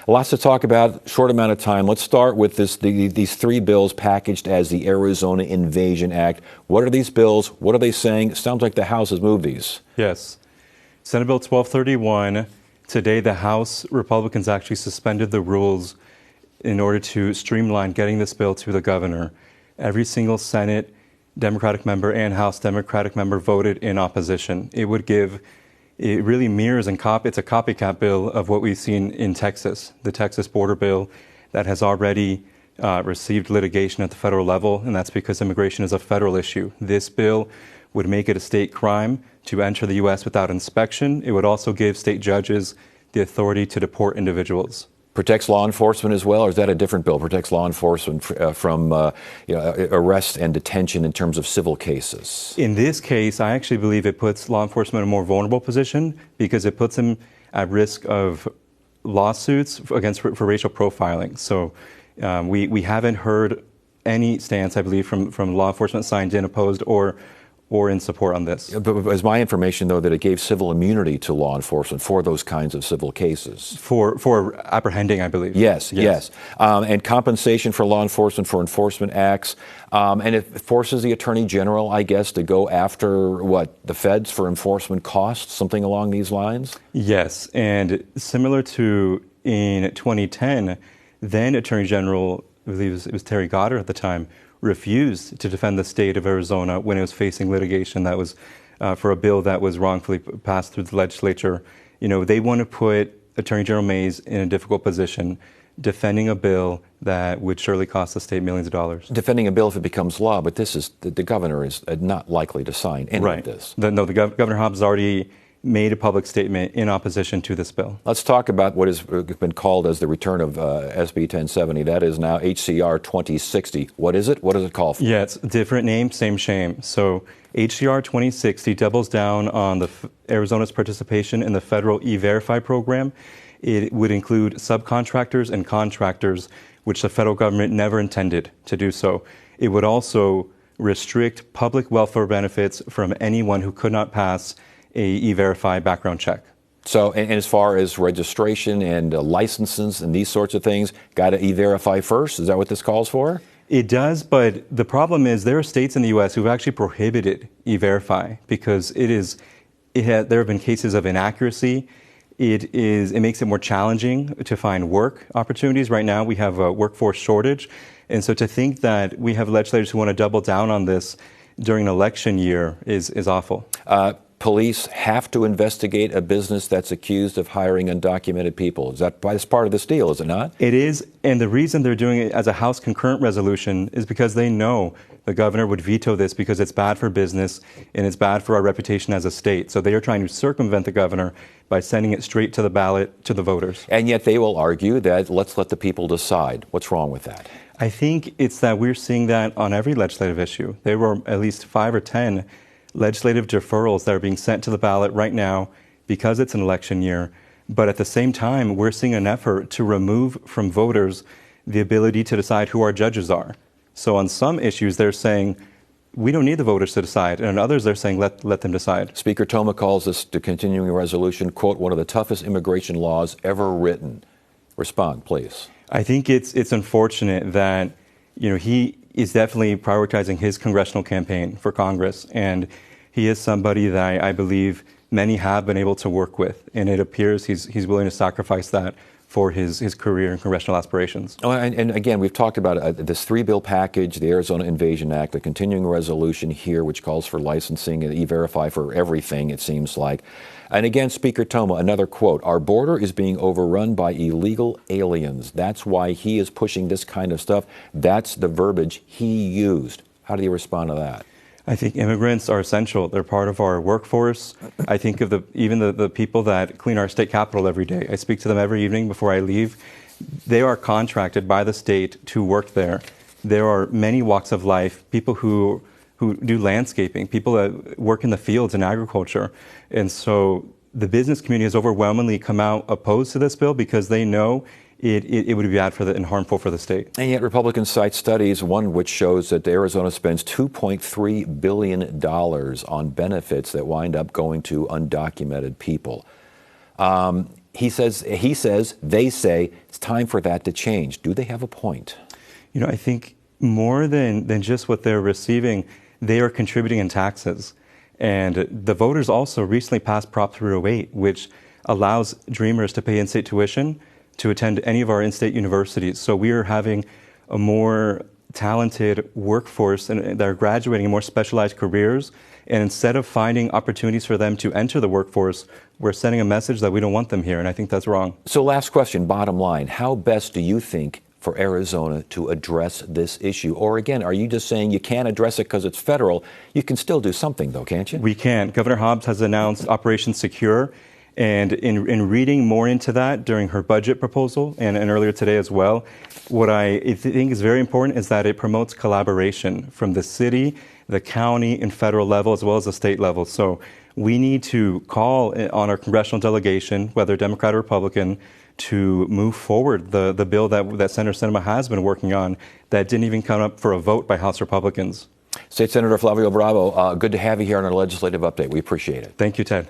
Lots to talk about, short amount of time. Let's start with these three bills packaged as the Arizona Invasion Act. What are these bills? What are they saying? It sounds like the House has moved these. Yes. Senate Bill 1231, today the House Republicans actually suspended the rules in order to streamline getting this bill to the governor. Every single Senate Democratic member and House Democratic member voted in opposition. It really mirrors and it's a copycat bill of what we've seen in Texas, the Texas border bill that has already received litigation at the federal level, and that's because immigration is a federal issue. This bill would make it a state crime to enter the U.S. without inspection. It would also give state judges the authority to deport individuals. Protects law enforcement as well, or is that a different bill? Protects law enforcement from arrest and detention in terms of civil cases? In this case, I actually believe it puts law enforcement in a more vulnerable position because it puts them at risk of lawsuits for racial profiling. So we haven't heard any stance, I believe, from law enforcement signed in, opposed, or in support on this. But is my information, though, that it gave civil immunity to law enforcement for those kinds of civil cases? For apprehending, I believe. Yes. And compensation for law enforcement for enforcement acts. And it forces the Attorney General, I guess, to go after, the feds for enforcement costs, something along these lines? Yes, and similar to in 2010, then Attorney General, I believe it was Terry Goddard at the time, refused to defend the state of Arizona when it was facing litigation that was for a bill that was wrongfully passed through the legislature. They want to put Attorney General Mays in a difficult position, defending a bill that would surely cost the state millions of dollars. Defending a bill if it becomes law, but the governor is not likely to sign any of this. Governor Hobbs has already made a public statement in opposition to this bill. Let's talk about what has been called as the return of SB 1070. That is now HCR 2060. What is it? What does it call for? Yeah, it's a different name, same shame. So HCR 2060 doubles down on Arizona's participation in the federal E-Verify program. It would include subcontractors and contractors, which the federal government never intended to do so. It would also restrict public welfare benefits from anyone who could not pass a E-Verify background check. So, and as far as registration and licenses and these sorts of things, got to E-Verify first? Is that what this calls for? It does, but the problem is there are states in the U.S. who've actually prohibited E-Verify because there have been cases of inaccuracy. It makes it more challenging to find work opportunities. Right now, we have a workforce shortage, and so to think that we have legislators who want to double down on this during an election year is awful. Police have to investigate a business that's accused of hiring undocumented people. That's part of this deal, is it not? It is, and the reason they're doing it as a House concurrent resolution is because they know the governor would veto this because it's bad for business and it's bad for our reputation as a state. So they are trying to circumvent the governor by sending it straight to the ballot to the voters. And yet they will argue that let's let the people decide. What's wrong with that? I think it's that we're seeing that on every legislative issue. There were at least 5 or 10 legislative deferrals that are being sent to the ballot right now because it's an election year. But at the same time, we're seeing an effort to remove from voters the ability to decide who our judges are. So on some issues, they're saying, we don't need the voters to decide. And on others, they're saying, let them decide. Speaker Toma calls this the continuing resolution, quote, one of the toughest immigration laws ever written. Respond, please. I think it's unfortunate that, he is definitely prioritizing his congressional campaign for Congress. And he is somebody that I believe many have been able to work with. And it appears he's willing to sacrifice that for his career and congressional aspirations. Oh, and again, we've talked about this 3-bill package, the Arizona Invasion Act, the continuing resolution here, which calls for licensing and E-Verify for everything, it seems like. And again, Speaker Toma, another quote, our border is being overrun by illegal aliens. That's why he is pushing this kind of stuff. That's the verbiage he used. How do you respond to that? I think immigrants are essential. They're part of our workforce. I think of even the people that clean our state capitol every day. I speak to them every evening before I leave. They are contracted by the state to work there. There are many walks of life, people who do landscaping, people that work in the fields and agriculture. And so the business community has overwhelmingly come out opposed to this bill because they know it would be bad and harmful for the state. And yet Republicans cite studies, one which shows that Arizona spends $2.3 billion on benefits that wind up going to undocumented people. He says, they say it's time for that to change. Do they have a point? I think more than just what they're receiving, they are contributing in taxes. And the voters also recently passed Prop 308, which allows Dreamers to pay in-state tuition to attend any of our in-state universities. So we are having a more talented workforce and they're graduating in more specialized careers. And instead of finding opportunities for them to enter the workforce, we're sending a message that we don't want them here. And I think that's wrong. So last question, bottom line, how best do you think for Arizona to address this issue? Or again, are you just saying you can't address it because it's federal? You can still do something though, can't you? We can. Governor Hobbs has announced Operation Secure. And in reading more into that during her budget proposal and earlier today as well, what I think is very important is that it promotes collaboration from the city, the county, and federal level, as well as the state level. So we need to call on our congressional delegation, whether Democrat or Republican, to move forward the bill that Senator Sinema has been working on that didn't even come up for a vote by House Republicans. State Senator Flavio Bravo, good to have you here on our legislative update. We appreciate it. Thank you, Ted.